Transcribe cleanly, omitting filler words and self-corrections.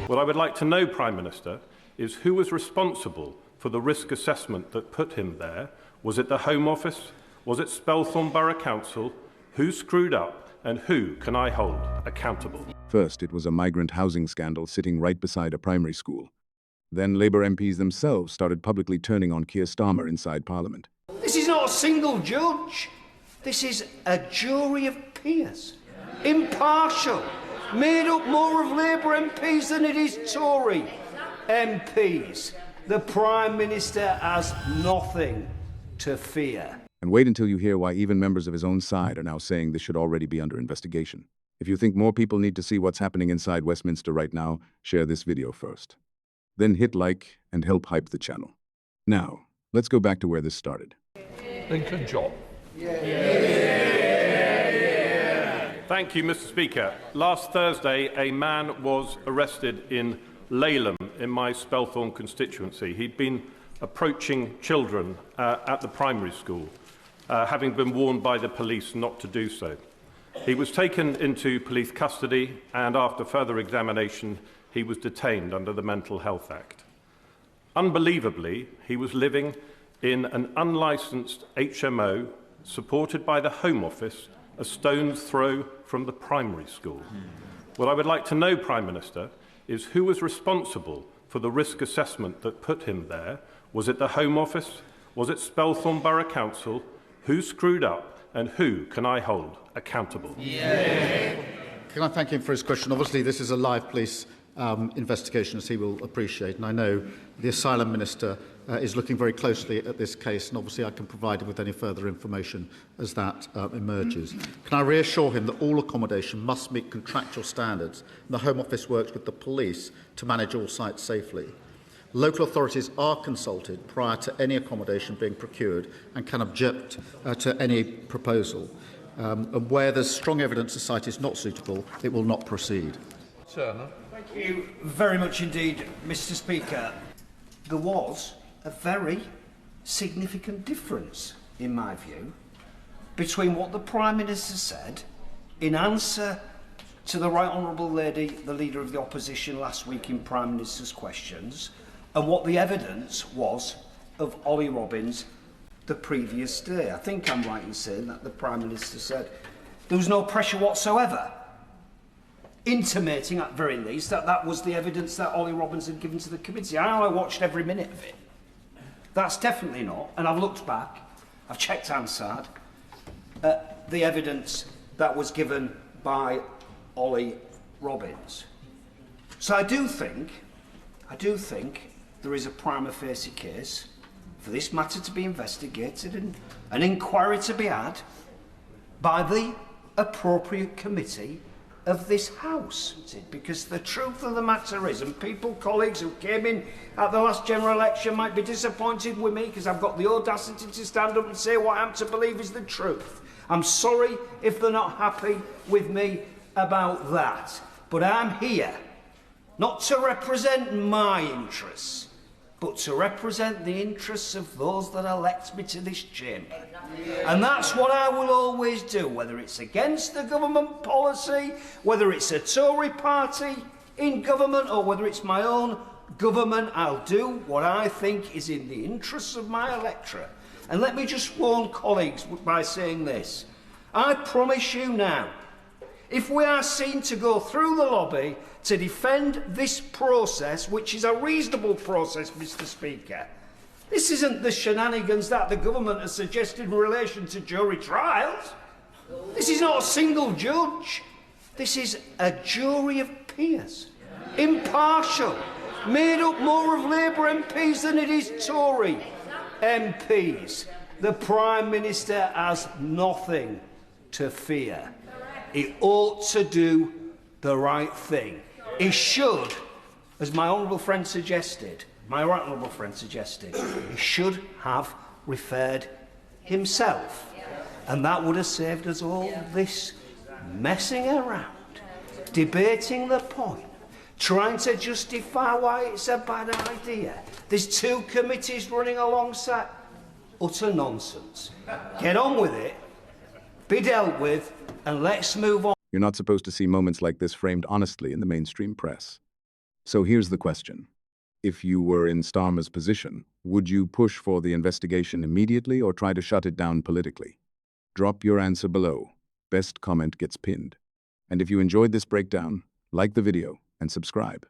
What I would like to know, Prime Minister, is who was responsible for the risk assessment that put him there. Was it the Home Office? Was it Spelthorne Borough Council? Who screwed up and who can I hold accountable? First, it was a migrant housing scandal sitting right beside a primary school. Then Labour MPs themselves started publicly turning on Keir Starmer inside Parliament. This is not a single judge. This is a jury of peers. Impartial. Made up more of Labour MPs than it is Tory MPs. The Prime Minister has nothing to fear. And wait until you hear why even members of his own side are now saying this should already be under investigation. If you think more people need to see what's happening inside Westminster right now, share this video first. Then hit like and help hype the channel. Now, let's go back to where this started. Lincoln John. Thank you, Mr. Speaker. Last Thursday, a man was arrested in Laleham, in my Spelthorne constituency. He'd been approaching children at the primary school, having been warned by the police not to do so. He was taken into police custody, and after further examination, he was detained under the Mental Health Act. Unbelievably, he was living in an unlicensed HMO supported by the Home Office, a stone's throw from the primary school. What I would like to know, Prime Minister, is who was responsible for the risk assessment that put him there. Was it the Home Office? Was it Spelthorne Borough Council? Who screwed up and who can I hold accountable? Can I thank him for his question? Obviously, this is a live police investigation, as he will appreciate, and I know the Asylum Minister is looking very closely at this case, and obviously I can provide him with any further information as that emerges. Can I reassure him that all accommodation must meet contractual standards, and the Home Office works with the police to manage all sites safely? Local authorities are consulted prior to any accommodation being procured and can object to any proposal. And where there's strong evidence the site is not suitable, it will not proceed. Turner. Thank you very much indeed, Mr. Speaker. There was a very significant difference, in my view, between what the Prime Minister said in answer to the Right Honourable Lady, the Leader of the Opposition, last week in Prime Minister's questions, and what the evidence was of Ollie Robbins the previous day. I think I'm right in saying that the Prime Minister said there was no pressure whatsoever, intimating at very least that that was the evidence that Ollie Robbins had given to the committee. I watched every minute of it. That's definitely not, and I've looked back, I've checked Hansard, the evidence that was given by Ollie Robbins. So I do think there is a prima facie case for this matter to be investigated and an inquiry to be had by the appropriate committee of this House. Because the truth of the matter is, and people, colleagues who came in at the last general election might be disappointed with me because I've got the audacity to stand up and say what I'm to believe is the truth. I'm sorry if they're not happy with me about that. But I'm here not to represent my interests, but to represent the interests of those that elect me to this chamber. And that's what I will always do, whether it's against the government policy, whether it's a Tory party in government, or whether it's my own government. I'll do what I think is in the interests of my electorate. And let me just warn colleagues by saying this. I promise you now, if we are seen to go through the lobby to defend this process, which is a reasonable process, Mr. Speaker, this isn't the shenanigans that the government has suggested in relation to jury trials. This is not a single judge. This is a jury of peers. Impartial. Made up more of Labour MPs than it is Tory MPs. The Prime Minister has nothing to fear. He ought to do the right thing. He should, as my honourable friend suggested, he should have referred himself. And that would have saved us all this messing around, debating the point, trying to justify why it's a bad idea. There's two committees running alongside. Utter nonsense. Get on with it, be dealt with, and let's move on. You're not supposed to see moments like this framed honestly in the mainstream press. So here's the question. If you were in Starmer's position, would you push for the investigation immediately or try to shut it down politically? Drop your answer below. Best comment gets pinned. And if you enjoyed this breakdown, like the video and subscribe.